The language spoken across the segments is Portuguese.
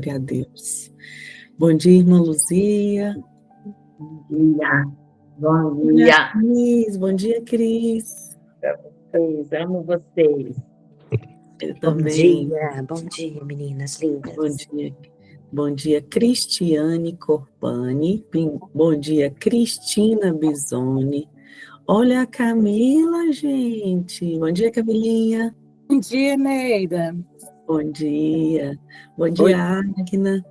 Glória a Deus. Bom dia, irmã Luzia. Bom dia. Bom dia. Cris. Bom dia, Cris. Vocês, amo vocês. Eu Bom também. dia, meninas lindas. Bom dia. Bom dia, Cristiane Corpani. Bom dia, Cristina Bisoni. Olha a Camila, gente. Bom dia, Camilinha. Bom dia, Neida. Bom dia. Bom dia, Agna.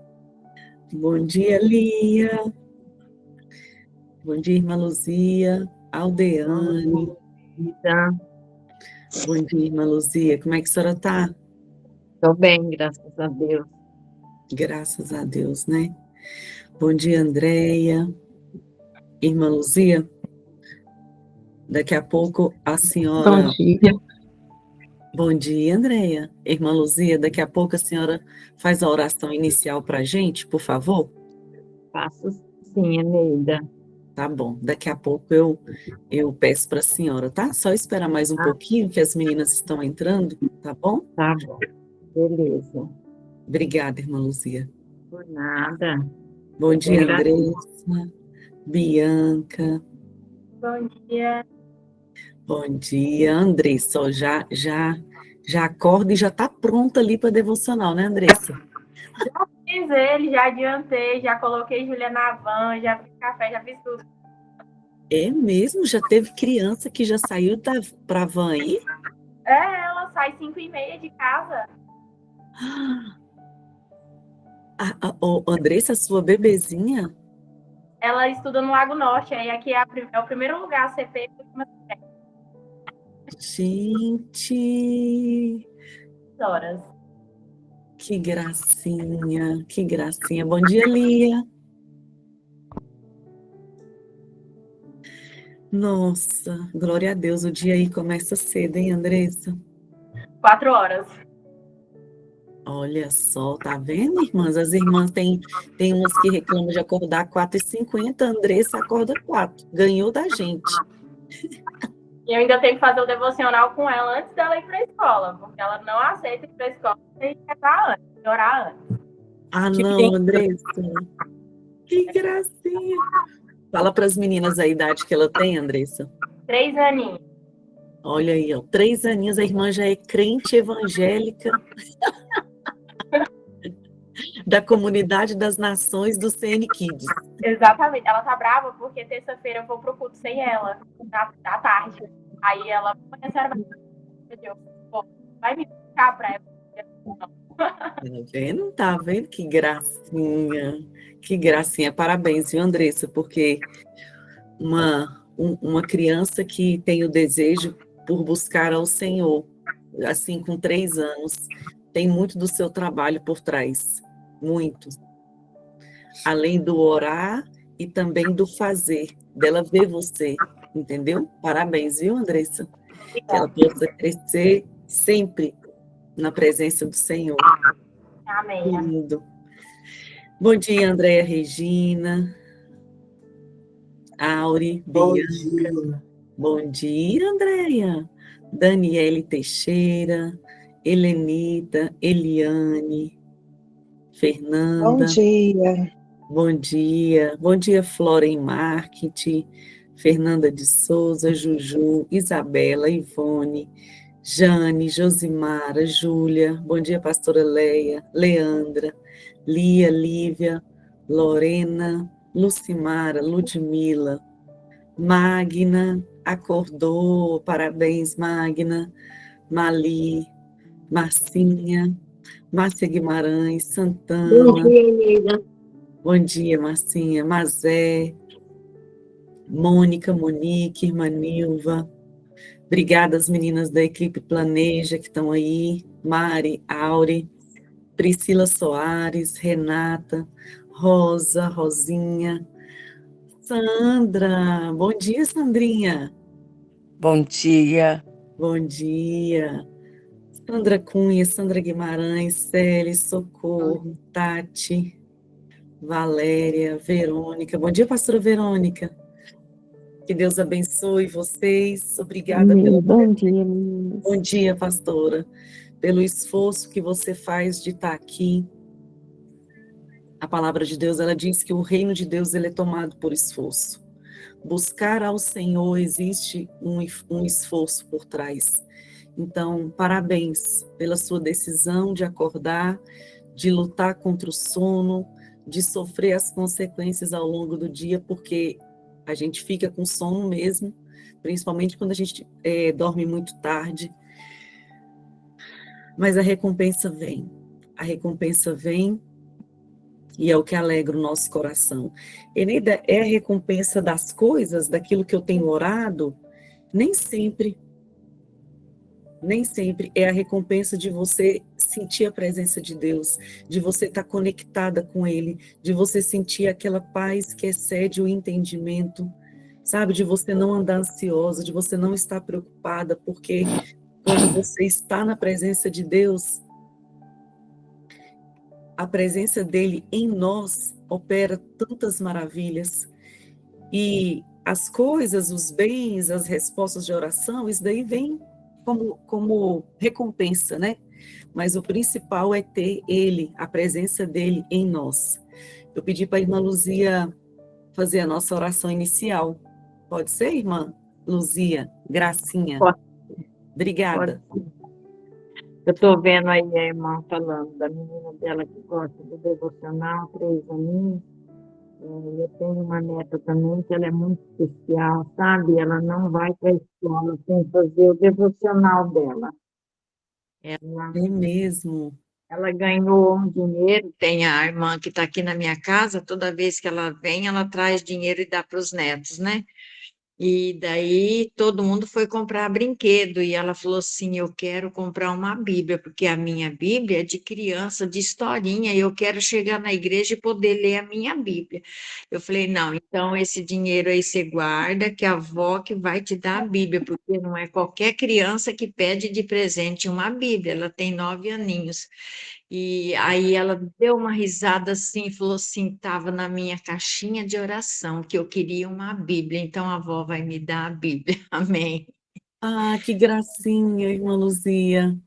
Bom dia, Lia. Bom dia, irmã Luzia. Aldeane. Bom dia, irmã Luzia. Como é que a senhora está? Estou bem, graças a Deus. Graças a Deus, né? Bom dia, Andréia. Irmã Luzia, daqui a pouco a senhora... Bom dia. Bom dia, Andréia. Irmã Luzia, daqui a pouco a senhora faz a oração inicial para a gente, por favor? Faço sim, Neida. Tá bom. Daqui a pouco eu peço para a senhora, tá? Só esperar mais um pouquinho, que as meninas estão entrando, tá bom? Tá bom. Beleza. Obrigada, irmã Luzia. Por nada. Bom dia, Andressa, Bianca. Bom dia. Bom dia, Andressa. Ó, já acorda e já está pronta ali para devocional, né, Andressa? Já fiz ele, já adiantei, já coloquei Júlia na van, já fiz café, já fiz tudo. É mesmo? Já teve criança que já saiu para a van aí? É, ela sai 5h30 de casa. Andressa, sua bebezinha? Ela estuda no Lago Norte, aí aqui é o primeiro lugar a CP. Gente! Horas. Que gracinha, que gracinha. Bom dia, Lia. Nossa, glória a Deus, o dia aí começa cedo, hein, Andressa? 4 horas. Olha só, tá vendo, irmãs? As irmãs tem umas que reclamam de acordar 4h50, a Andressa acorda 4, ganhou da gente. E eu ainda tenho que fazer o devocional com ela antes dela ir para a escola, porque ela não aceita ir para a escola sem rezar antes, orar antes. Ah, não, Andressa. Que gracinha. Fala para as meninas a idade que ela tem, Andressa. 3 aninhos. Olha aí, ó, 3 aninhos, a irmã já é crente evangélica da Comunidade das Nações do CN Kids. Exatamente. Ela tá brava porque terça-feira eu vou pro culto sem ela, à tarde. Aí ela, a senhora vai me ficar pra ela. Tá vendo? Que gracinha. Que gracinha. Parabéns, viu, Andressa? Porque uma criança que tem o desejo por buscar ao Senhor, assim, com 3 anos, tem muito do seu trabalho por trás. Muito. Além do orar e também do fazer, dela ver você, entendeu? Parabéns, viu, Andressa? Que ela possa crescer sempre na presença do Senhor. Amém. Que lindo. Bom dia, Andréia Regina. Auri, Bianca. Bom dia, Andréia. Daniele Teixeira, Helenita, Eliane, Fernanda. Bom dia. Bom dia. Bom dia, Flora em Marketing, Fernanda de Souza, Juju, Isabela, Ivone, Jane, Josimara, Júlia. Bom dia, pastora Leia, Leandra, Lia, Lívia, Lorena, Lucimara, Ludmila, Magna, acordou, parabéns, Magna, Mali, Marcinha, Márcia Guimarães, Santana. Bom dia, Neida. Bom dia, Marcinha, Mazé, Mônica, Monique, irmã Nilva. Obrigada às meninas da equipe Planeja que estão aí, Mari, Auri, Priscila Soares, Renata, Rosa, Rosinha, Sandra. Bom dia, Sandrinha. Bom dia. Bom dia. Sandra Cunha, Sandra Guimarães, Célia, Socorro, Tati, Valéria, Verônica. Bom dia, pastora Verônica. Que Deus abençoe vocês. Obrigada pelo... Bom dia, meninas. Bom dia, pastora. Pelo esforço que você faz de estar aqui, A palavra de Deus, ela diz que o reino de Deus ele é tomado por esforço. Buscar ao Senhor existe um esforço por trás. Então, parabéns pela sua decisão de acordar, de lutar contra o sono, de sofrer as consequências ao longo do dia, porque a gente fica com sono mesmo, principalmente quando a gente dorme muito tarde. Mas a recompensa vem. A recompensa vem e é o que alegra o nosso coração. Eneida, é a recompensa das coisas, daquilo que eu tenho orado? Nem sempre. Nem sempre é a recompensa de você sentir a presença de Deus, de você estar conectada com Ele, de você sentir aquela paz que excede o entendimento, sabe? De você não andar ansiosa, de você não estar preocupada, porque quando você está na presença de Deus, a presença dele em nós opera tantas maravilhas. E as coisas, os bens, as respostas de oração, isso daí vem como recompensa, né? Mas o principal é ter ele, a presença dele em nós. Eu pedi para a irmã Luzia fazer a nossa oração inicial. Pode ser, irmã Luzia? Gracinha. Pode. Obrigada. Eu estou vendo aí a irmã falando da menina dela que gosta do devocional, 3 aninhos. Eu tenho uma neta também que ela é muito especial, sabe? Ela não vai para a escola sem fazer o devocional dela. Ela, É mesmo. ela ganhou um dinheiro, tem a irmã que está aqui na minha casa, toda vez que ela vem, ela traz dinheiro e dá para os netos, né? E daí todo mundo foi comprar brinquedo e ela falou assim, eu quero comprar uma Bíblia, porque a minha Bíblia é de criança, de historinha, e eu quero chegar na igreja e poder ler a minha Bíblia. Eu falei, não, então esse dinheiro aí você guarda, que a avó que vai te dar a Bíblia, porque não é qualquer criança que pede de presente uma Bíblia, ela tem 9 aninhos. E aí ela deu uma risada assim e falou assim, estava na minha caixinha de oração que eu queria uma Bíblia, então a avó vai me dar a Bíblia. Amém. Ah, que gracinha, irmã Luzia.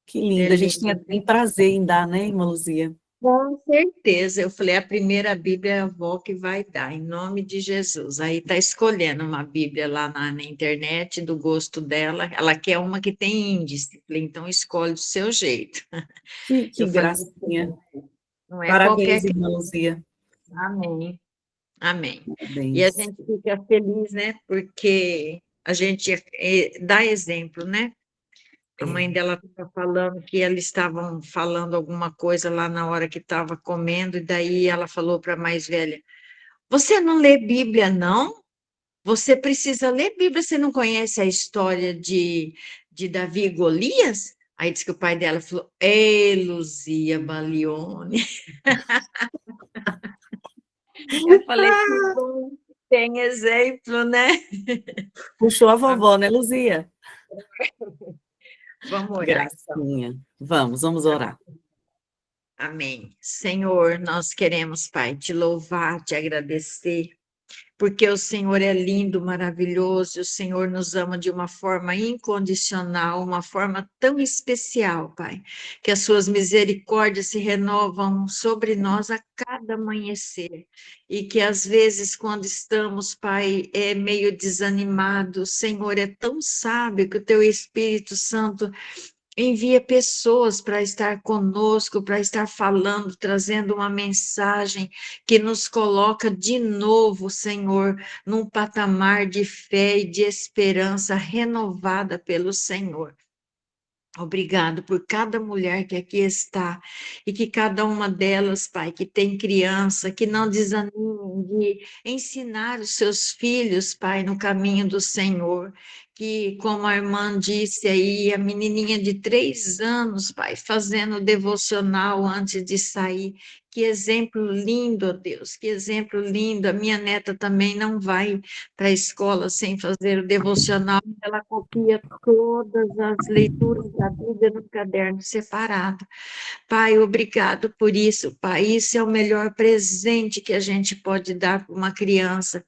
Que É linda. A gente lindo. tem prazer em dar, né, irmã Luzia? Com certeza, eu falei, a primeira Bíblia é a avó que vai dar, em nome de Jesus. Aí está escolhendo uma Bíblia lá na internet, do gosto dela, ela quer uma que tem índice. Eu falei, então escolhe do seu jeito. Que Eu falei, gracinha. não é Parabéns, qualquer. irmã Luzia. Amém. Amém. E a Parabéns. gente fica feliz, né? Porque a gente dá exemplo, né? A mãe É. dela estava falando que eles estavam falando alguma coisa lá na hora que estava comendo, e daí ela falou para a mais velha: Você não lê Bíblia, não? Você precisa ler Bíblia, você não conhece a história de Davi e Golias? Aí disse que o pai dela falou: Ei, Luzia Balione. Eu falei: Que bom, tem exemplo, né? Puxou a vovó, né, Luzia? Vamos orar, então. Gracinha. Vamos orar. Amém. Senhor, nós queremos, Pai, te louvar, te agradecer, porque o Senhor é lindo, maravilhoso, e o Senhor nos ama de uma forma incondicional, uma forma tão especial, Pai, que as suas misericórdias se renovam sobre nós a cada amanhecer, e que às vezes, quando estamos, Pai, meio desanimados, o Senhor é tão sábio que o teu Espírito Santo envia pessoas para estar conosco, para estar falando, trazendo uma mensagem que nos coloca de novo, Senhor, num patamar de fé e de esperança renovada pelo Senhor. Obrigado por cada mulher que aqui está e que cada uma delas, Pai, que tem criança, que não desanimem de ensinar os seus filhos, Pai, no caminho do Senhor. Que, como a irmã disse aí, a menininha de 3 anos, Pai, fazendo devocional antes de sair. Que exemplo lindo, ó Deus, que exemplo lindo. A minha neta também não vai para a escola sem fazer o devocional, ela copia todas as leituras da Bíblia no caderno separado. Pai, obrigado por isso, Pai. Isso é o melhor presente que a gente pode dar para uma criança.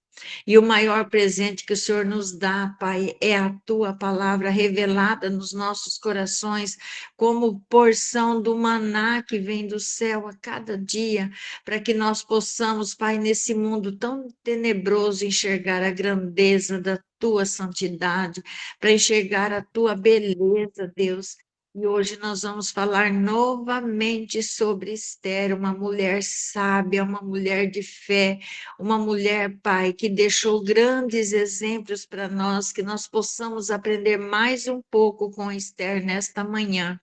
E o maior presente que o Senhor nos dá, Pai, é a tua palavra revelada nos nossos corações, como porção do maná que vem do céu a cada dia, para que nós possamos, Pai, nesse mundo tão tenebroso, enxergar a grandeza da tua santidade, para enxergar a tua beleza, Deus. E hoje nós vamos falar novamente sobre Esther, uma mulher sábia, uma mulher de fé, uma mulher, Pai, que deixou grandes exemplos para nós, que nós possamos aprender mais um pouco com Esther nesta manhã.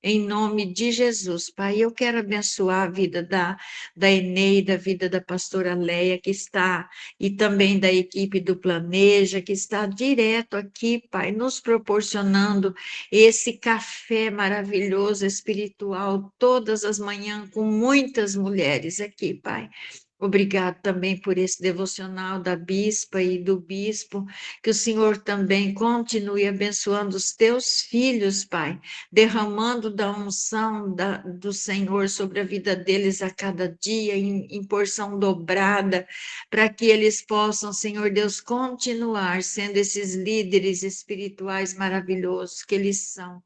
Em nome de Jesus, Pai, eu quero abençoar a vida da Eneida, a vida da pastora Leia, que está, e também da equipe do Planeja, que está direto aqui, Pai, nos proporcionando esse café maravilhoso espiritual todas as manhãs com muitas mulheres aqui, Pai. Obrigado também por esse devocional da bispa e do bispo, que o Senhor também continue abençoando os teus filhos, Pai, derramando da unção do Senhor sobre a vida deles a cada dia, em porção dobrada, para que eles possam, Senhor Deus, continuar sendo esses líderes espirituais maravilhosos que eles são.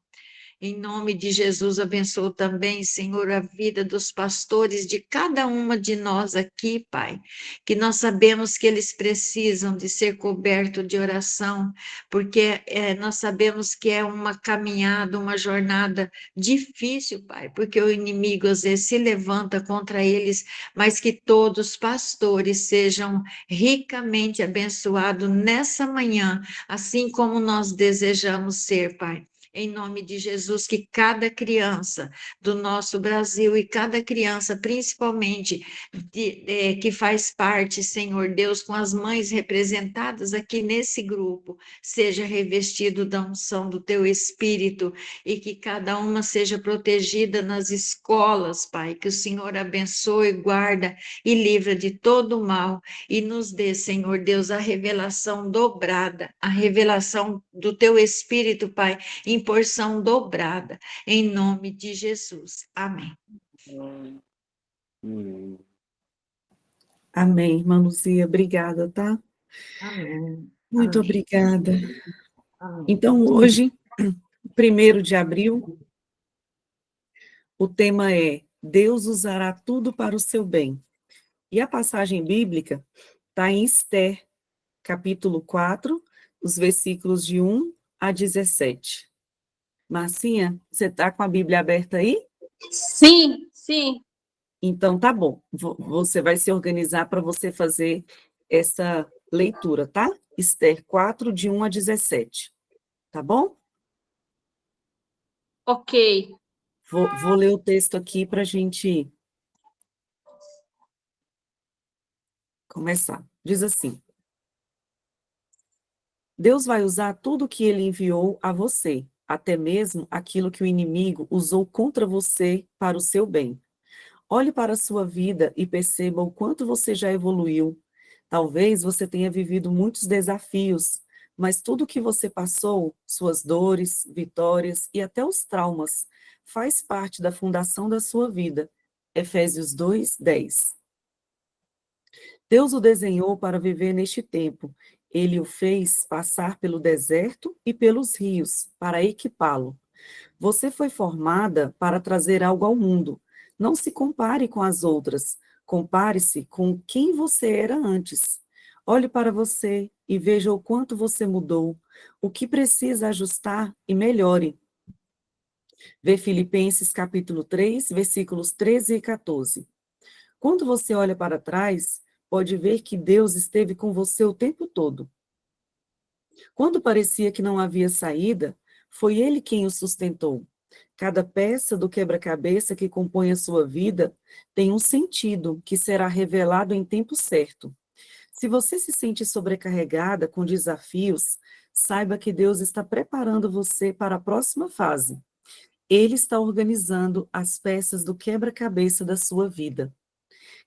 Em nome de Jesus, abençoo também, Senhor, a vida dos pastores, de cada uma de nós aqui, Pai, que nós sabemos que eles precisam de ser cobertos de oração, porque nós sabemos que é uma caminhada, uma jornada difícil, Pai, porque o inimigo às vezes se levanta contra eles, mas que todos os pastores sejam ricamente abençoados nessa manhã, assim como nós desejamos ser, Pai. Em nome de Jesus, que cada criança do nosso Brasil e cada criança, principalmente, que faz parte, Senhor Deus, com as mães representadas aqui nesse grupo, seja revestido da unção do Teu Espírito e que cada uma seja protegida nas escolas, Pai, que o Senhor abençoe, guarda e livra de todo mal e nos dê, Senhor Deus, a revelação dobrada, a revelação do Teu Espírito, Pai, em porção dobrada, em nome de Jesus. Amém. Amém, irmã Luzia, obrigada, tá? Amém. Muito Amém. obrigada. Amém. Então, hoje, 1º de abril, o tema é Deus usará tudo para o seu bem. E a passagem bíblica está em Esther, capítulo 4, os versículos de 1 a 17. Marcinha, você está com a Bíblia aberta aí? Sim, sim. Então, tá bom. Você vai se organizar para você fazer essa leitura, tá? Esther 4, de 1 a 17. Tá bom? Ok. Vou ler o texto aqui para a gente começar. Diz assim: Deus vai usar tudo o que ele enviou a você, até mesmo aquilo que o inimigo usou contra você para o seu bem. Olhe para a sua vida e perceba o quanto você já evoluiu. Talvez você tenha vivido muitos desafios, mas tudo o que você passou, suas dores, vitórias e até os traumas, faz parte da fundação da sua vida. Efésios 2, 10. Deus o desenhou para viver neste tempo. Ele o fez passar pelo deserto e pelos rios, para equipá-lo. Você foi formada para trazer algo ao mundo. Não se compare com as outras. Compare-se com quem você era antes. Olhe para você e veja o quanto você mudou, o que precisa ajustar e melhore. Vê Filipenses capítulo 3, versículos 13 e 14. Quando você olha para trás, pode ver que Deus esteve com você o tempo todo. Quando parecia que não havia saída, foi Ele quem o sustentou. Cada peça do quebra-cabeça que compõe a sua vida tem um sentido que será revelado em tempo certo. Se você se sente sobrecarregada com desafios, saiba que Deus está preparando você para a próxima fase. Ele está organizando as peças do quebra-cabeça da sua vida.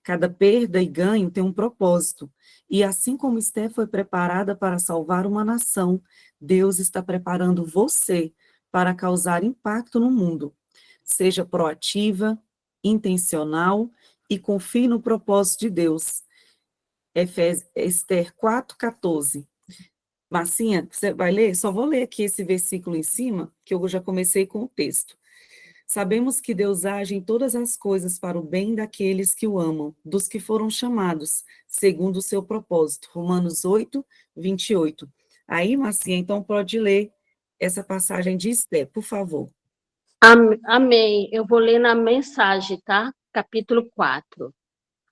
Cada perda e ganho tem um propósito. E assim como Esther foi preparada para salvar uma nação, Deus está preparando você para causar impacto no mundo. Seja proativa, intencional e confie no propósito de Deus. Esther 4:14. Marcinha, você vai ler? Só vou ler aqui esse versículo em cima, que eu já comecei com o texto. Sabemos que Deus age em todas as coisas para o bem daqueles que o amam, dos que foram chamados, segundo o seu propósito. Romanos 8:28. Aí, Marcinha, então pode ler essa passagem de Esther, por favor. Amém. Eu vou ler na mensagem, tá? Capítulo 4.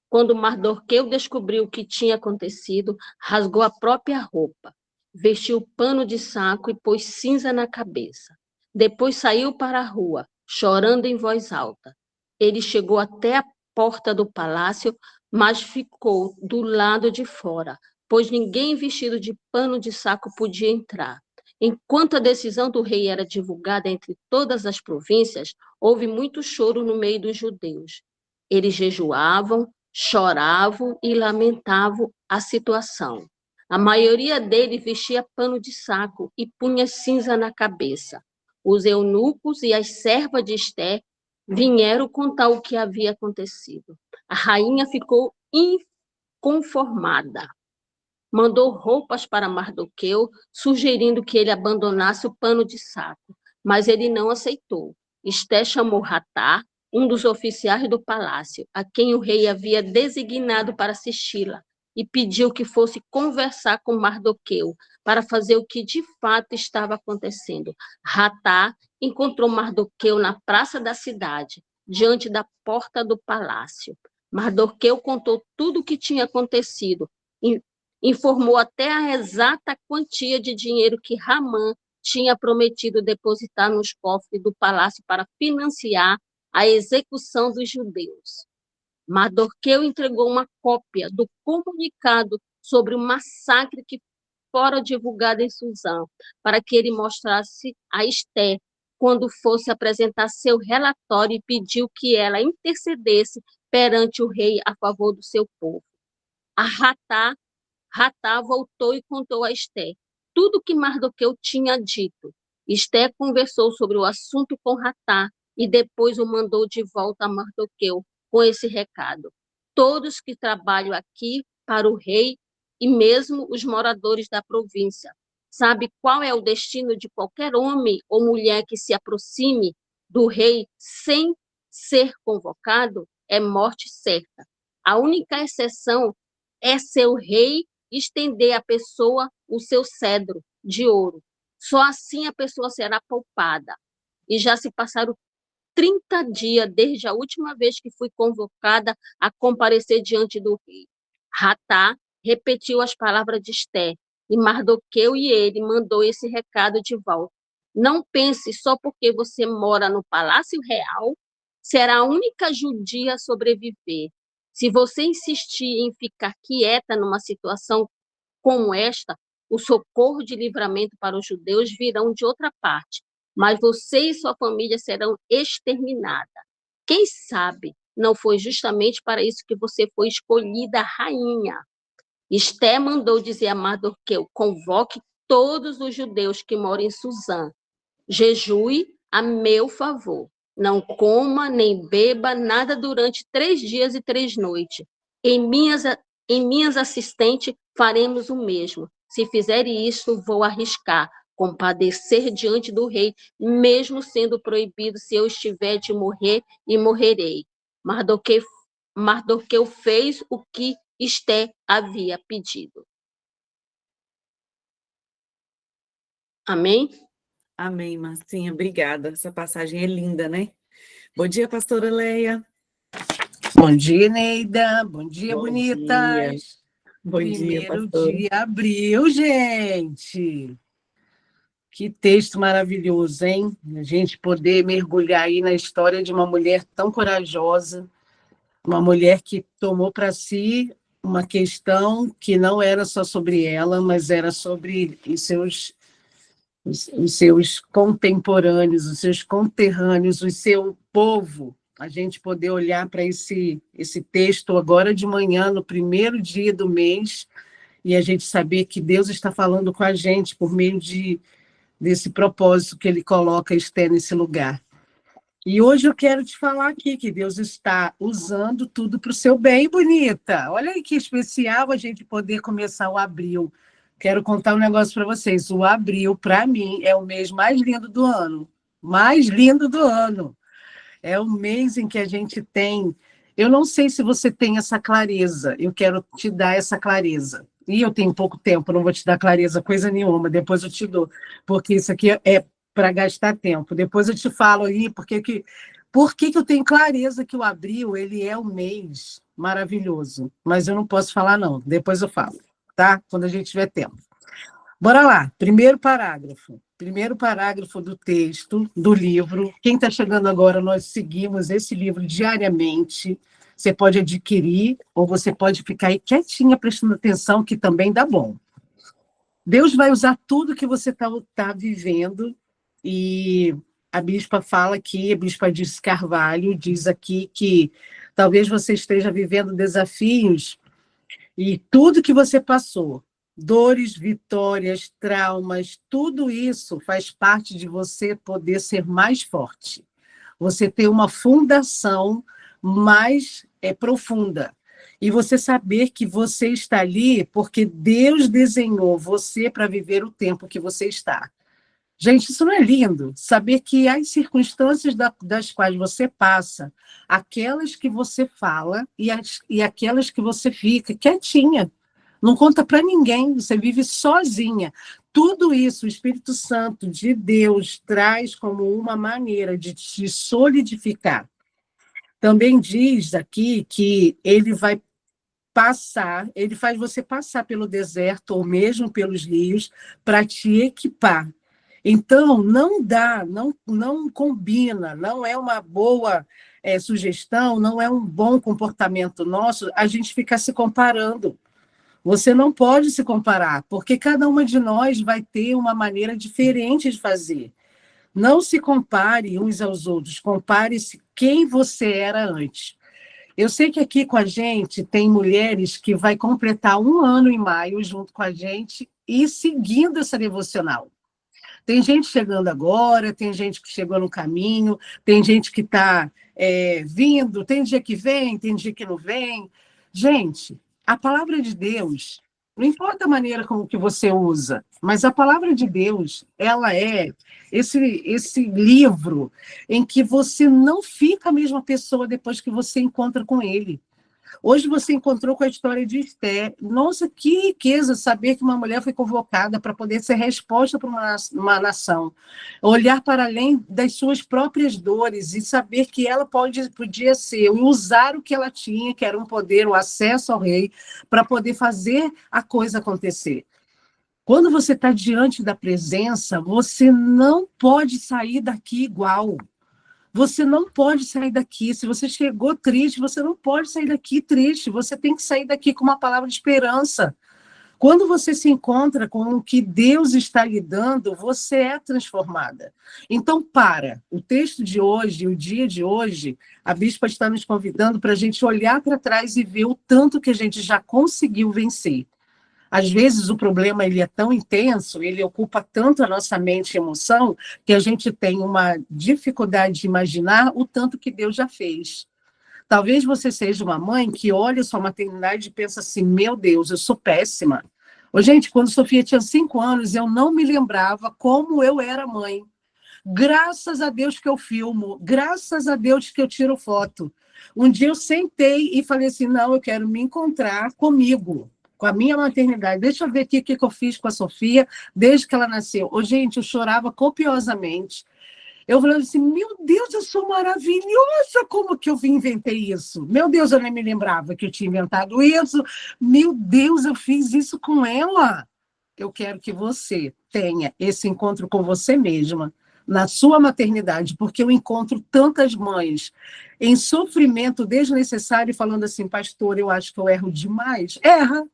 Quando Mardoqueu descobriu o que tinha acontecido, rasgou a própria roupa, vestiu pano de saco e pôs cinza na cabeça. Depois saiu para a rua, chorando em voz alta. Ele chegou até a porta do palácio, mas ficou do lado de fora, pois ninguém vestido de pano de saco podia entrar. Enquanto a decisão do rei era divulgada entre todas as províncias, houve muito choro no meio dos judeus. Eles jejuavam, choravam e lamentavam a situação. A maioria deles vestia pano de saco e punha cinza na cabeça. Os eunucos e as servas de Esther vieram contar o que havia acontecido. A rainha ficou inconformada. Mandou roupas para Mardoqueu, sugerindo que ele abandonasse o pano de saco, mas ele não aceitou. Esther chamou Hatá, um dos oficiais do palácio, a quem o rei havia designado para assisti-la, e pediu que fosse conversar com Mardoqueu para fazer o que de fato estava acontecendo. Hatá encontrou Mardoqueu na praça da cidade, diante da porta do palácio. Mardoqueu contou tudo o que tinha acontecido, informou até a exata quantia de dinheiro que Ramã tinha prometido depositar nos cofres do palácio para financiar a execução dos judeus. Mardoqueu entregou uma cópia do comunicado sobre o massacre que fora divulgado em Suzã, para que ele mostrasse a Esther quando fosse apresentar seu relatório e pediu que ela intercedesse perante o rei a favor do seu povo. A Hatá voltou e contou a Esther tudo o que Mardoqueu tinha dito. Esther conversou sobre o assunto com Hatá e depois o mandou de volta a Mardoqueu com esse recado: todos que trabalham aqui para o rei e mesmo os moradores da província, sabe qual é o destino de qualquer homem ou mulher que se aproxime do rei sem ser convocado? É morte certa. A única exceção é seu rei estender à pessoa o seu cedro de ouro. Só assim a pessoa será poupada. E já se passaram 30 dias desde a última vez que fui convocada a comparecer diante do rei. Hatá repetiu as palavras de Esther, e Mardoqueu e ele mandou esse recado de volta: não pense só porque você mora no Palácio Real, será a única judia a sobreviver. Se você insistir em ficar quieta numa situação como esta, o socorro de livramento para os judeus virão de outra parte, mas você e sua família serão exterminadas. Quem sabe não foi justamente para isso que você foi escolhida rainha. Esther mandou dizer a Mardoqueu: convoque todos os judeus que moram em Suzã. Jejue a meu favor. Não coma nem beba nada durante 3 dias e 3 noites. Em minhas assistentes faremos o mesmo. Se fizerem isso, vou arriscar compadecer diante do rei, mesmo sendo proibido. Se eu estiver de morrer, e morrerei. Mardoqueu fez o que Esther havia pedido. Amém? Amém, Marcinha, obrigada. Essa passagem é linda, né? Bom dia, pastora Leia. Bom dia, Neida. Bom dia, Bom bonitas. dia. Bom dia, Primeiro pastora. de abril, gente. Que texto maravilhoso, hein? A gente poder mergulhar aí na história de uma mulher tão corajosa, uma mulher que tomou para si uma questão que não era só sobre ela, mas era sobre os seus contemporâneos, os seus conterrâneos, o seu povo. A gente poder olhar para esse texto agora de manhã, no primeiro dia do mês, e a gente saber que Deus está falando com a gente por meio desse propósito que Ele coloca Esther nesse lugar. E hoje eu quero te falar aqui que Deus está usando tudo para o seu bem, bonita. Olha aí que especial a gente poder começar o abril. Quero contar um negócio para vocês. O abril, para mim, é o mês mais lindo do ano. Mais lindo do ano. É o mês em que a gente tem. Eu não sei se você tem essa clareza. Eu quero te dar essa clareza. E eu tenho pouco tempo, não vou te dar clareza, coisa nenhuma. Depois eu te dou. Porque isso aqui é para gastar tempo. Depois eu te falo aí por que eu tenho clareza que o abril ele é um mês maravilhoso. Mas eu não posso falar, não. Depois eu falo, tá? Quando a gente tiver tempo. Bora lá, primeiro parágrafo. Primeiro parágrafo do texto, do livro. Quem está chegando agora, nós seguimos esse livro diariamente. Você pode adquirir ou você pode ficar aí quietinha prestando atenção, que também dá bom. Deus vai usar tudo que você tá vivendo e a bispa fala aqui, a bispa Dirce Carvalho diz aqui que talvez você esteja vivendo desafios e tudo que você passou, dores, vitórias, traumas, tudo isso faz parte de você poder ser mais forte. Você ter uma fundação mais profunda. E você saber que você está ali porque Deus desenhou você para viver o tempo que você está. Gente, isso não é lindo? Saber que as circunstâncias das quais você passa, aquelas que você fala e aquelas que você fica quietinha, não conta para ninguém, você vive sozinha. Tudo isso o Espírito Santo de Deus traz como uma maneira de te solidificar. Também diz aqui que ele vai passar, ele faz você passar pelo deserto ou mesmo pelos rios para te equipar. Então, não dá, não combina, não é uma boa sugestão, não é um bom comportamento nosso a gente ficar se comparando. Você não pode se comparar, porque cada uma de nós vai ter uma maneira diferente de fazer. Não se compare uns aos outros, compare-se quem você era antes. Eu sei que aqui com a gente tem mulheres que vai completar 1 ano em maio junto com a gente e seguindo essa devocional. Tem gente chegando agora, tem gente que chegou no caminho, tem gente que está vindo, tem dia que vem, tem dia que não vem. Gente, a palavra de Deus, não importa a maneira como que você usa, mas a palavra de Deus, ela é esse livro em que você não fica a mesma pessoa depois que você encontra com ele. Hoje você encontrou com a história de Esther. Nossa, que riqueza saber que uma mulher foi convocada para poder ser resposta para uma nação. Olhar para além das suas próprias dores e saber que ela podia ser, usar o que ela tinha, que era um poder, o acesso ao rei, para poder fazer a coisa acontecer. Quando você está diante da presença, você não pode sair daqui igual. Você não pode sair daqui. Se você chegou triste, você não pode sair daqui triste. Você tem que sair daqui com uma palavra de esperança. Quando você se encontra com o que Deus está lhe dando, você é transformada. Então, o texto de hoje, o dia de hoje, a bispa está nos convidando para a gente olhar para trás e ver o tanto que a gente já conseguiu vencer. Às vezes o problema ele é tão intenso, ele ocupa tanto a nossa mente e emoção, que a gente tem uma dificuldade de imaginar o tanto que Deus já fez. Talvez você seja uma mãe que olha sua maternidade e pensa assim, meu Deus, eu sou péssima. Gente, quando Sofia tinha 5 anos, eu não me lembrava como eu era mãe. Graças a Deus que eu filmo, graças a Deus que eu tiro foto. Um dia eu sentei e falei assim, não, eu quero me encontrar comigo, com a minha maternidade. Deixa eu ver aqui o que eu fiz com a Sofia desde que ela nasceu. Gente, eu chorava copiosamente. Eu falei assim, meu Deus, eu sou maravilhosa, como que eu inventei isso? Meu Deus, eu nem me lembrava que eu tinha inventado isso. Meu Deus, eu fiz isso com ela. Eu quero que você tenha esse encontro com você mesma, na sua maternidade, porque eu encontro tantas mães em sofrimento desnecessário, falando assim, pastor, eu acho que eu erro demais. Erra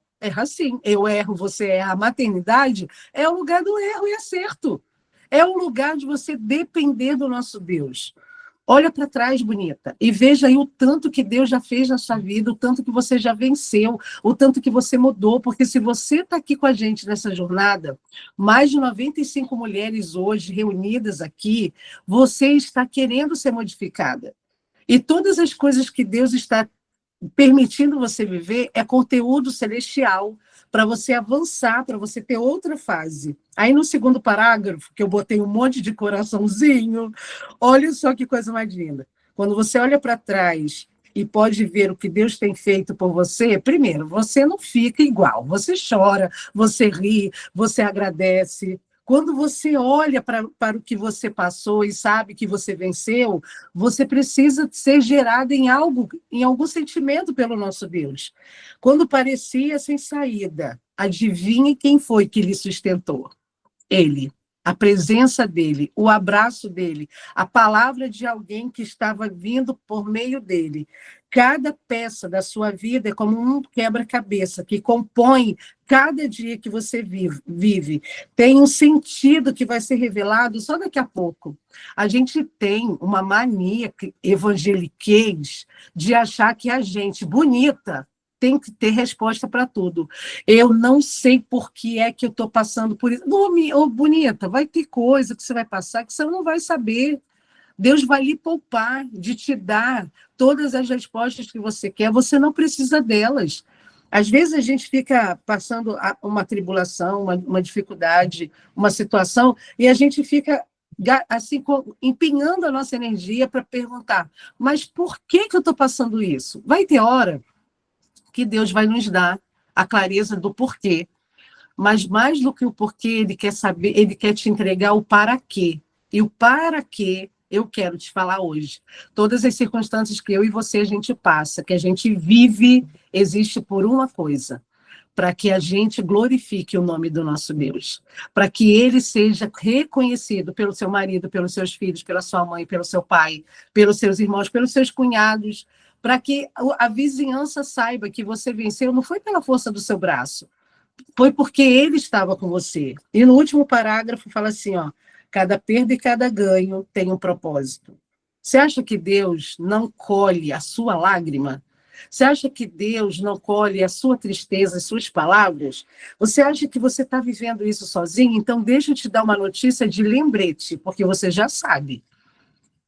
sim, eu erro, você erra. A maternidade é o lugar do erro e acerto. É o lugar de você depender do nosso Deus. Olha para trás, bonita, e veja aí o tanto que Deus já fez na sua vida, o tanto que você já venceu, o tanto que você mudou, porque se você está aqui com a gente nessa jornada, mais de 95 mulheres hoje reunidas aqui, você está querendo ser modificada. E todas as coisas que Deus está permitindo você viver é conteúdo celestial para você avançar, para você ter outra fase. Aí no segundo parágrafo, que eu botei um monte de coraçãozinho, olha só que coisa mais linda. Quando você olha para trás e pode ver o que Deus tem feito por você, primeiro, você não fica igual. Você chora, você ri, você agradece. Quando você olha para o que você passou e sabe que você venceu, você precisa ser gerado em algo, em algum sentimento pelo nosso Deus. Quando parecia sem saída, adivinhe quem foi que lhe sustentou? Ele. A presença dele, o abraço dele, a palavra de alguém que estava vindo por meio dele. Cada peça da sua vida é como um quebra-cabeça que compõe cada dia que você vive. Tem um sentido que vai ser revelado só daqui a pouco. A gente tem uma mania evangeliquez de achar que a gente bonita tem que ter resposta para tudo. Eu não sei por que é que eu estou passando por isso. Ô, bonita, vai ter coisa que você vai passar que você não vai saber. Deus vai lhe poupar de te dar todas as respostas que você quer. Você não precisa delas. Às vezes a gente fica passando uma tribulação, uma dificuldade, uma situação, e a gente fica assim, empenhando a nossa energia para perguntar, mas por que eu estou passando isso? Vai ter hora que Deus vai nos dar a clareza do porquê. Mas mais do que o porquê, ele quer saber, ele quer te entregar o para quê. E o para quê eu quero te falar hoje. Todas as circunstâncias que eu e você a gente passa, que a gente vive, existe por uma coisa: para que a gente glorifique o nome do nosso Deus, para que ele seja reconhecido pelo seu marido, pelos seus filhos, pela sua mãe, pelo seu pai, pelos seus irmãos, pelos seus cunhados, para que a vizinhança saiba que você venceu, não foi pela força do seu braço, foi porque ele estava com você. E no último parágrafo fala assim, ó, cada perda e cada ganho tem um propósito. Você acha que Deus não colhe a sua lágrima? Você acha que Deus não colhe a sua tristeza, as suas palavras? Você acha que você está vivendo isso sozinho? Então, deixa eu te dar uma notícia de lembrete, porque você já sabe.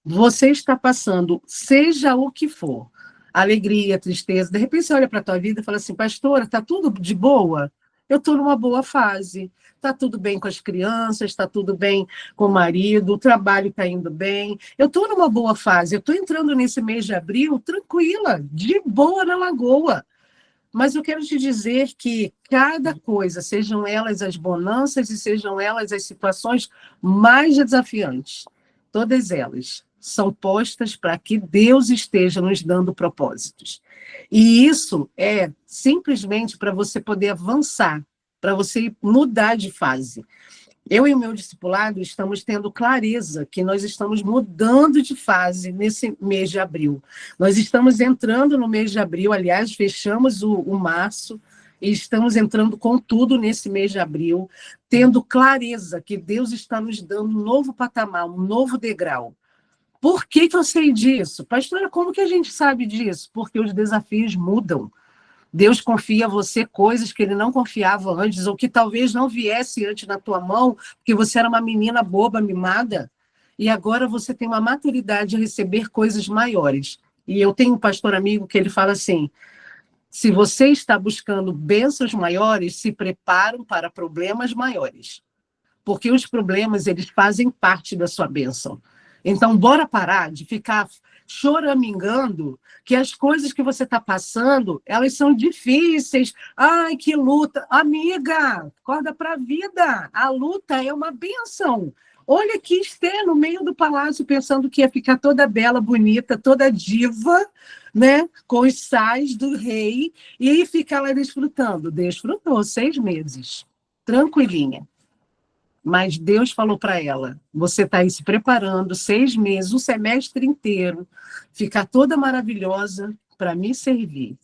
Você está passando, seja o que for, alegria, tristeza. De repente, você olha para a tua vida e fala assim, pastora, está tudo de boa? Eu estou numa boa fase. Está tudo bem com as crianças, está tudo bem com o marido, o trabalho está indo bem. Eu estou numa boa fase, eu estou entrando nesse mês de abril tranquila, de boa na lagoa. Mas eu quero te dizer que cada coisa, sejam elas as bonanças e sejam elas as situações mais desafiantes, todas elas são postas para que Deus esteja nos dando propósitos. E isso é simplesmente para você poder avançar, para você mudar de fase. Eu e o meu discipulado estamos tendo clareza que nós estamos mudando de fase nesse mês de abril. Nós estamos entrando no mês de abril, aliás, fechamos o março e estamos entrando com tudo nesse mês de abril, tendo clareza que Deus está nos dando um novo patamar, um novo degrau. Por que eu sei disso? Pastora, como que a gente sabe disso? Porque os desafios mudam. Deus confia a você coisas que ele não confiava antes, ou que talvez não viesse antes na tua mão, porque você era uma menina boba, mimada, e agora você tem uma maturidade de receber coisas maiores. E eu tenho um pastor amigo que ele fala assim, se você está buscando bênçãos maiores, se preparam para problemas maiores. Porque os problemas, eles fazem parte da sua bênção. Então, bora parar de ficar choramingando que as coisas que você está passando, elas são difíceis. Ai, que luta. Amiga, acorda para a vida. A luta é uma bênção. Olha que Esther no meio do palácio pensando que ia ficar toda bela, bonita, toda diva, né? Com os sais do rei e ficar lá desfrutando. Desfrutou 6 meses. Tranquilinha. Mas Deus falou para ela, você está aí se preparando 6 meses, um semestre inteiro, ficar toda maravilhosa para me servir.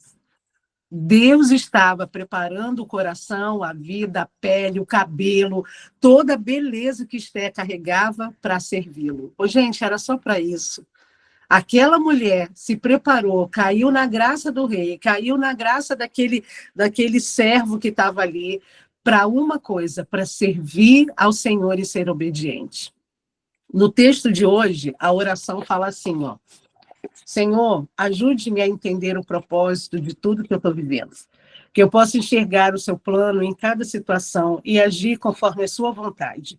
Deus estava preparando o coração, a vida, a pele, o cabelo, toda a beleza que Esther carregava para servi-lo. Ô, gente, era só para isso. Aquela mulher se preparou, caiu na graça do rei, caiu na graça daquele servo que estava ali, para uma coisa, para servir ao Senhor e ser obediente. No texto de hoje, a oração fala assim, ó: Senhor, ajude-me a entender o propósito de tudo que eu estou vivendo, que eu possa enxergar o seu plano em cada situação e agir conforme a sua vontade.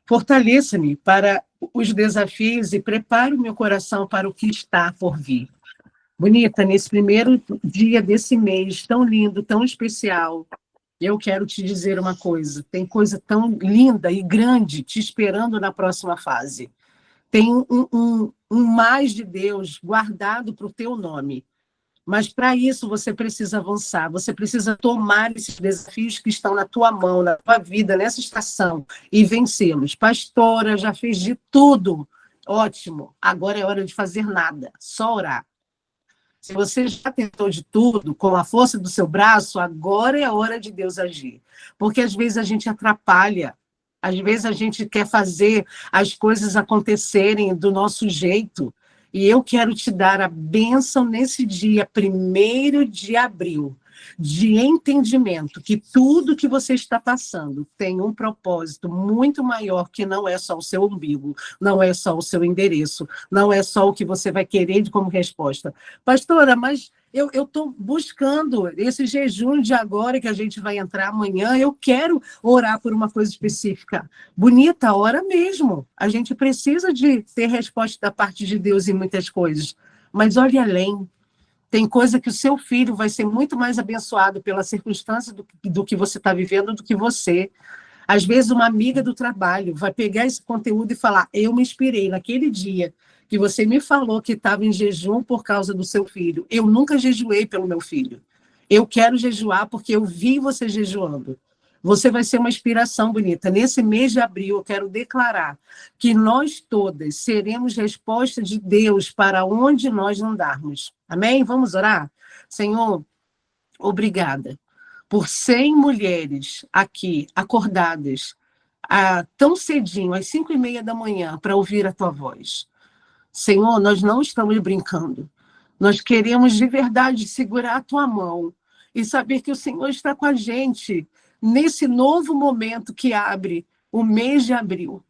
Fortaleça-me para os desafios e prepare o meu coração para o que está por vir. Bonita, nesse primeiro dia desse mês, tão lindo, tão especial, eu quero te dizer uma coisa: tem coisa tão linda e grande te esperando na próxima fase. Tem um mais de Deus guardado para o teu nome. Mas para isso você precisa avançar, você precisa tomar esses desafios que estão na tua mão, na tua vida, nessa estação, e vencê-los. Pastora, já fez de tudo. Ótimo, agora é hora de fazer nada, só orar. Se você já tentou de tudo, com a força do seu braço, agora é a hora de Deus agir. Porque às vezes a gente atrapalha, às vezes a gente quer fazer as coisas acontecerem do nosso jeito. E eu quero te dar a bênção nesse dia, 1º de abril, de entendimento que tudo que você está passando tem um propósito muito maior, que não é só o seu umbigo, não é só o seu endereço, não é só o que você vai querer como resposta. Pastora, mas eu estou buscando esse jejum de agora que a gente vai entrar amanhã, eu quero orar por uma coisa específica. Bonita, ora mesmo. A gente precisa de ter resposta da parte de Deus em muitas coisas, mas olhe além. Tem coisa que o seu filho vai ser muito mais abençoado pela circunstância do que você está vivendo do que você. Às vezes, uma amiga do trabalho vai pegar esse conteúdo e falar: eu me inspirei naquele dia que você me falou que estava em jejum por causa do seu filho. Eu nunca jejuei pelo meu filho. Eu quero jejuar porque eu vi você jejuando. Você vai ser uma inspiração, bonita. Nesse mês de abril, eu quero declarar que nós todas seremos resposta de Deus para onde nós andarmos. Amém? Vamos orar? Senhor, obrigada por 100 mulheres aqui, acordadas, tão cedinho, às 5:30 da manhã, para ouvir a tua voz. Senhor, nós não estamos brincando. Nós queremos de verdade segurar a tua mão e saber que o Senhor está com a gente nesse novo momento que abre o mês de abril.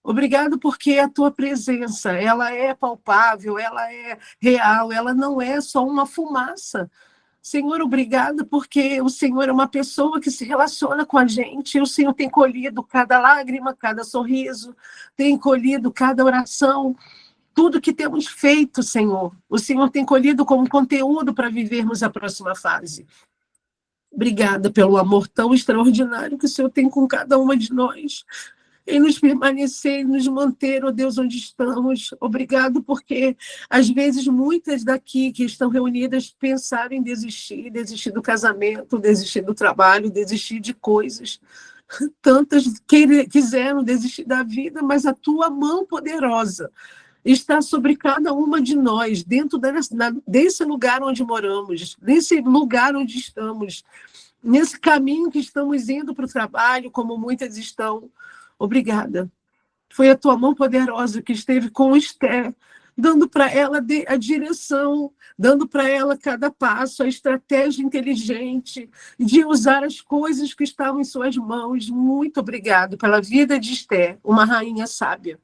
Obrigado porque a tua presença, ela é palpável, ela é real, ela não é só uma fumaça. Senhor, obrigado porque o Senhor é uma pessoa que se relaciona com a gente, e o Senhor tem colhido cada lágrima, cada sorriso, tem colhido cada oração. Tudo que temos feito, Senhor, o Senhor tem colhido como conteúdo para vivermos a próxima fase. Obrigada pelo amor tão extraordinário que o Senhor tem com cada uma de nós, em nos permanecer, em nos manter, ó Deus, onde estamos. Obrigado porque, às vezes, muitas daqui que estão reunidas pensaram em desistir do casamento, desistir do trabalho, desistir de coisas. Tantas quiseram desistir da vida, mas a tua mão poderosa está sobre cada uma de nós, dentro desse lugar onde moramos, nesse lugar onde estamos, nesse caminho que estamos indo para o trabalho, como muitas estão. Obrigada. Foi a tua mão poderosa que esteve com Esther, dando para ela a direção, dando para ela cada passo, a estratégia inteligente de usar as coisas que estavam em suas mãos. Muito obrigado pela vida de Esther, uma rainha sábia.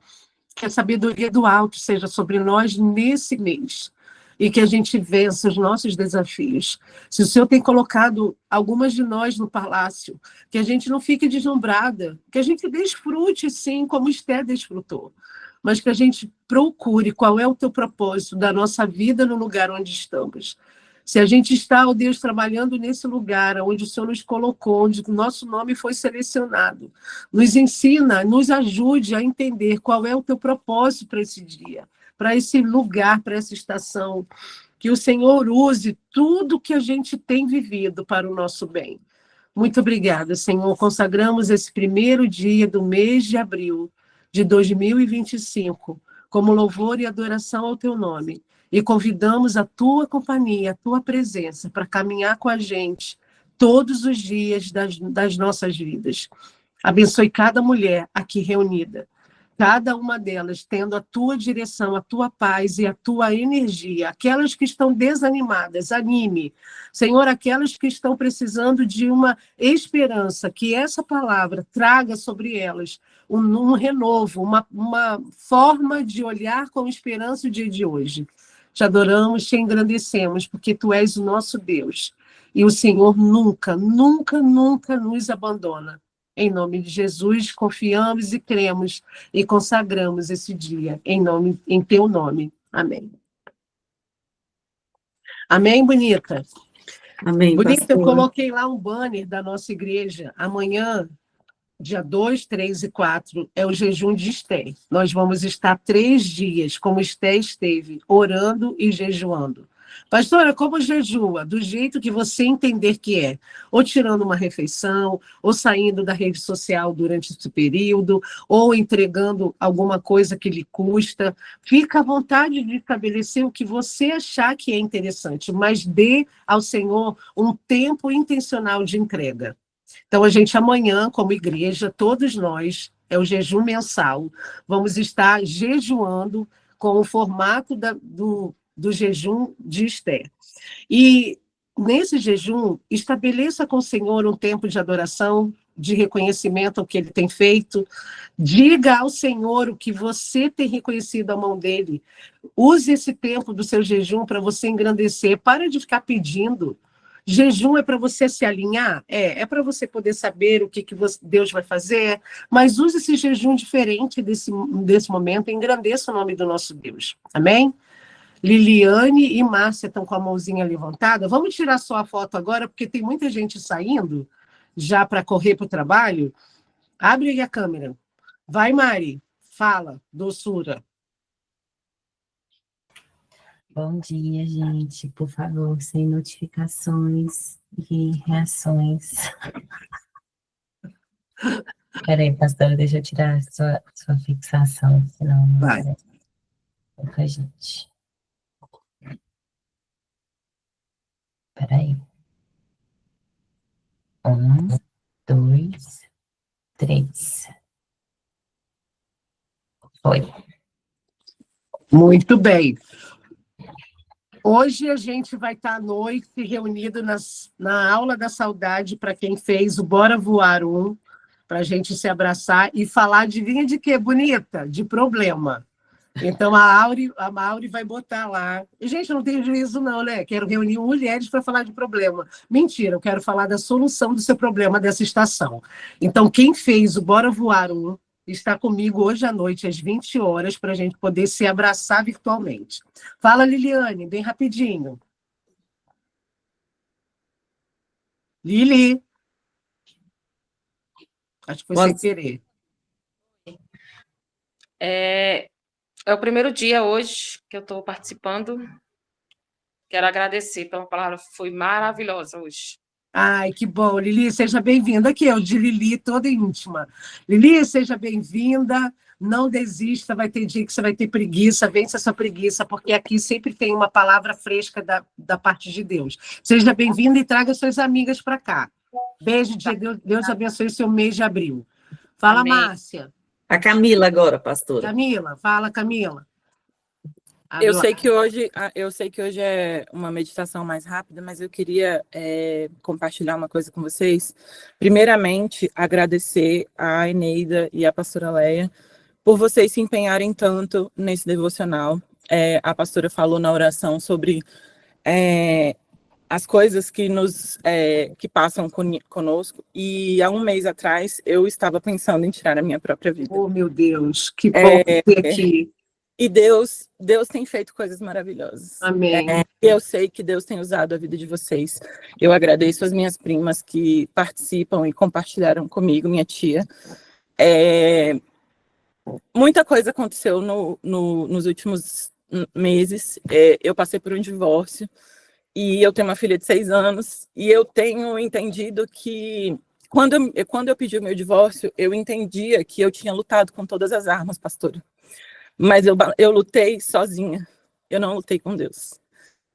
Que a sabedoria do alto seja sobre nós nesse mês e que a gente vença os nossos desafios. Se o Senhor tem colocado algumas de nós no palácio, que a gente não fique deslumbrada, que a gente desfrute, sim, como Esther desfrutou, mas que a gente procure qual é o teu propósito da nossa vida no lugar onde estamos. Se a gente está, ó Deus, trabalhando nesse lugar onde o Senhor nos colocou, onde o nosso nome foi selecionado, nos ensina, nos ajude a entender qual é o teu propósito para esse dia, para esse lugar, para essa estação. Que o Senhor use tudo que a gente tem vivido para o nosso bem. Muito obrigada, Senhor. Consagramos esse primeiro dia do mês de abril de 2025 como louvor e adoração ao teu nome. E convidamos a tua companhia, a tua presença, para caminhar com a gente todos os dias das nossas vidas. Abençoe cada mulher aqui reunida. cada uma delas tendo a tua direção, a tua paz e a tua energia. Aquelas que estão desanimadas, anime. Senhor, aquelas que estão precisando de uma esperança, que essa palavra traga sobre elas um renovo, uma forma de olhar com esperança o dia de hoje. Te adoramos, te engrandecemos, porque tu és o nosso Deus. E o Senhor nunca, nunca, nunca nos abandona. Em nome de Jesus, confiamos e cremos e consagramos esse dia em teu nome. Amém. Amém, bonita? Amém, Bonita, eu pastora. coloquei lá um banner da nossa igreja. Amanhã, dia 2, 3 e 4, é o jejum de Esté. Nós vamos estar 3 dias, como Esté esteve, orando e jejuando. Pastora, como jejua? Do jeito que você entender que é. Ou tirando uma refeição, ou saindo da rede social durante esse período, ou entregando alguma coisa que lhe custa. Fica à vontade de estabelecer o que você achar que é interessante, mas dê ao Senhor um tempo intencional de entrega. Então, a gente amanhã, como igreja, todos nós, é o jejum mensal, vamos estar jejuando com o formato do jejum de Esté. E nesse jejum, estabeleça com o Senhor um tempo de adoração, de reconhecimento ao que Ele tem feito. Diga ao Senhor o que você tem reconhecido à mão dEle. Use esse tempo do seu jejum para você engrandecer. Para de ficar pedindo. Jejum é para você se alinhar? É para você poder saber o que Deus vai fazer, mas use esse jejum diferente desse momento e engrandeça o nome do nosso Deus. Amém? Liliane e Márcia estão com a mãozinha levantada. Vamos tirar só a foto agora, porque tem muita gente saindo já para correr para o trabalho. Abre aí a câmera. Vai, Mari. Fala, doçura. Bom dia, gente. Por favor, sem notificações e reações. Peraí, pastora, deixa eu tirar sua fixação, senão não Vai. pra gente. Peraí. 1, 2, 3. Foi. Muito bem. Hoje a gente vai estar à noite reunido na aula da saudade para quem fez o Bora Voar 1, para a gente se abraçar e falar, adivinha de quê, bonita? De problema. Então a Mauri vai botar lá. Gente, eu não tenho juízo não, né? Quero reunir mulheres para falar de problema. Mentira, eu quero falar da solução do seu problema dessa estação. Então quem fez o Bora Voar 1 está comigo hoje à noite, às 20 horas, para a gente poder se abraçar virtualmente. Fala, Liliane, bem rapidinho. Lili. Acho que foi sem querer. É o primeiro dia hoje que eu estou participando. Quero agradecer pela palavra, foi maravilhosa hoje. Ai, que bom. Lili, seja bem-vinda. Aqui é o de Lili, toda íntima. Lili, seja bem-vinda. Não desista, vai ter dia que você vai ter preguiça, vence essa preguiça, porque aqui sempre tem uma palavra fresca da parte de Deus. Seja bem-vinda e traga suas amigas para cá. Beijo, Deus abençoe o seu mês de abril. Fala, Amém. Márcia. A Camila agora, pastora. Camila, fala, Camila. Eu sei que hoje é uma meditação mais rápida, mas eu queria compartilhar uma coisa com vocês. Primeiramente, agradecer a Eneida e a pastora Leia por vocês se empenharem tanto nesse devocional. A pastora falou na oração sobre as coisas que que passam conosco, e há um mês atrás eu estava pensando em tirar a minha própria vida. Oh, meu Deus, que bom ter aqui. E Deus tem feito coisas maravilhosas. Amém. Eu sei que Deus tem usado a vida de vocês. Eu agradeço as minhas primas que participam e compartilharam comigo, minha tia. Muita coisa aconteceu nos últimos meses. Eu passei por um divórcio e eu tenho uma filha de 6 anos, e eu tenho entendido que quando eu pedi o meu divórcio, eu entendia que eu tinha lutado com todas as armas, pastora. Mas eu lutei sozinha, eu não lutei com Deus.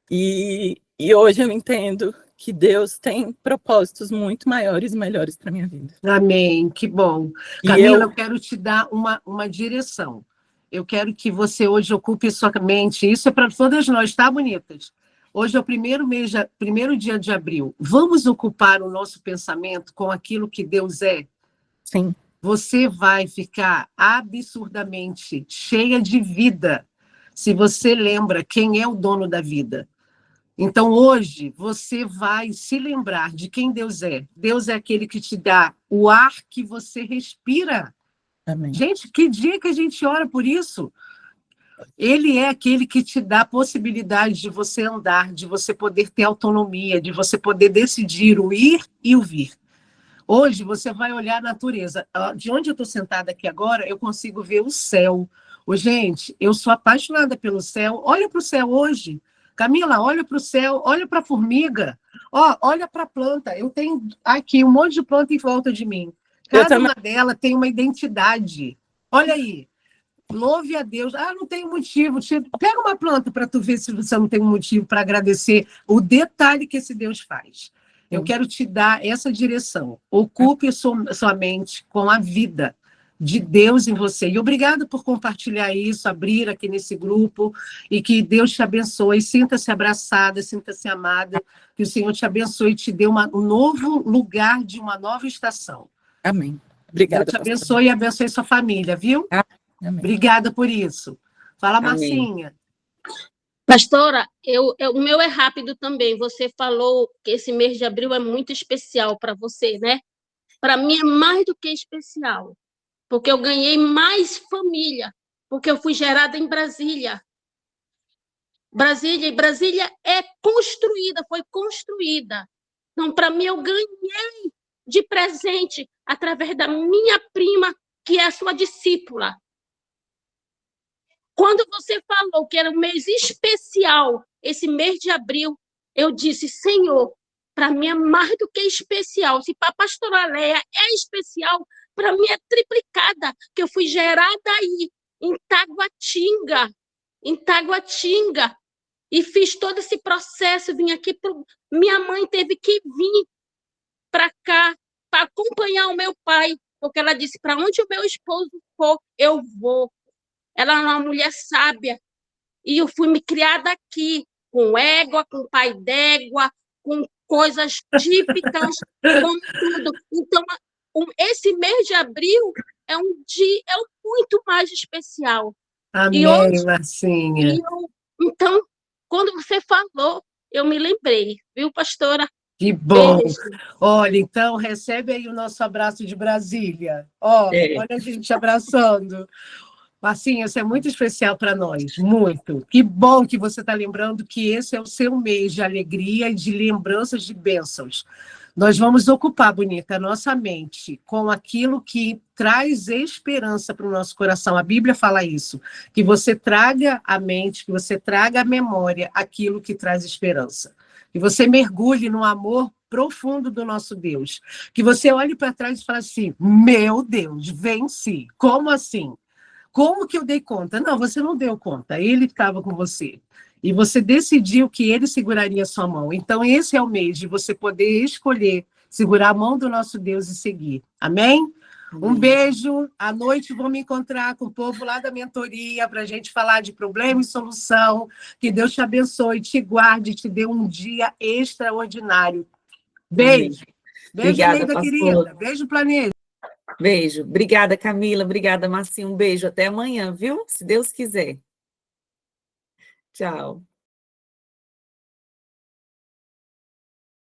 E hoje eu entendo que Deus tem propósitos muito maiores e melhores para minha vida. Amém, que bom. E Camila, eu quero te dar uma direção. Eu quero que você hoje ocupe sua mente. Isso é para todas nós, tá, bonitas? Hoje é o primeiro dia de abril. Vamos ocupar o nosso pensamento com aquilo que Deus é? Sim. Você vai ficar absurdamente cheia de vida se você lembra quem é o dono da vida. Então, hoje, você vai se lembrar de quem Deus é. Deus é aquele que te dá o ar que você respira. Amém. Gente, que dia que a gente ora por isso? Ele é aquele que te dá a possibilidade de você andar, de você poder ter autonomia, de você poder decidir o ir e o vir. Hoje, você vai olhar a natureza. De onde eu estou sentada aqui agora, eu consigo ver o céu. Gente, eu sou apaixonada pelo céu. Olha para o céu hoje. Camila, olha para o céu, olha para a formiga, olha para a planta. Eu tenho aqui um monte de planta em volta de mim. Cada uma delas tem uma identidade. Olha aí. Louve a Deus. Não tem motivo. Pega uma planta para tu ver se você não tem um motivo para agradecer o detalhe que esse Deus faz. Eu quero te dar essa direção. Ocupe sua mente com a vida de Deus em você. E obrigada por compartilhar isso, abrir aqui nesse grupo, e que Deus te abençoe. Sinta-se abraçada, sinta-se amada, que o Senhor te abençoe e te dê um novo lugar de uma nova estação. Amém. Obrigada. Deus te abençoe e abençoe sua família, viu? Amém. Obrigada por isso. Fala, Amém. Marcinha. Pastora, o meu é rápido também. Você falou que esse mês de abril é muito especial para você, né? Para mim é mais do que especial, porque eu ganhei mais família, porque eu fui gerada em Brasília. Brasília é construída, foi construída. Então, para mim, eu ganhei de presente através da minha prima, que é a sua discípula. Quando você falou que era um mês especial, esse mês de abril, eu disse, Senhor, para mim é mais do que especial. Se para a pastora Leia é especial, para mim é triplicada, que eu fui gerada aí, em Taguatinga, e fiz todo esse processo, vim aqui, minha mãe teve que vir para cá, para acompanhar o meu pai, porque ela disse, para onde o meu esposo for, eu vou. Ela é uma mulher sábia, e eu fui me criada aqui, com égua, com pai d'égua, com coisas típicas, com tudo. Então, esse mês de abril é um dia muito mais especial. Amém, Marcinha. Então, quando você falou, eu me lembrei, viu, pastora? Que bom. Beijo. Olha, então, recebe aí o nosso abraço de Brasília. Olha a gente abraçando. Marcinha, isso é muito especial para nós, muito. Que bom que você está lembrando que esse é o seu mês de alegria e de lembranças de bênçãos. Nós vamos ocupar, bonita, a nossa mente com aquilo que traz esperança para o nosso coração. A Bíblia fala isso, que você traga à mente, que você traga à memória aquilo que traz esperança. Que você mergulhe no amor profundo do nosso Deus. Que você olhe para trás e fale assim, meu Deus, venci. Como assim? Como que eu dei conta? Não, você não deu conta. Ele estava com você. E você decidiu que ele seguraria a sua mão. Então, esse é o mês de você poder escolher segurar a mão do nosso Deus e seguir. Amém? Um beijo. À noite vou me encontrar com o povo lá da mentoria para a gente falar de problema e solução. Que Deus te abençoe, te guarde, te dê um dia extraordinário. Beijo. Beijo, Obrigada, Neida, querida. Beijo, planeta. Beijo. Obrigada, Camila. Obrigada, Marcinha. Um beijo. Até amanhã, viu? Se Deus quiser. Tchau.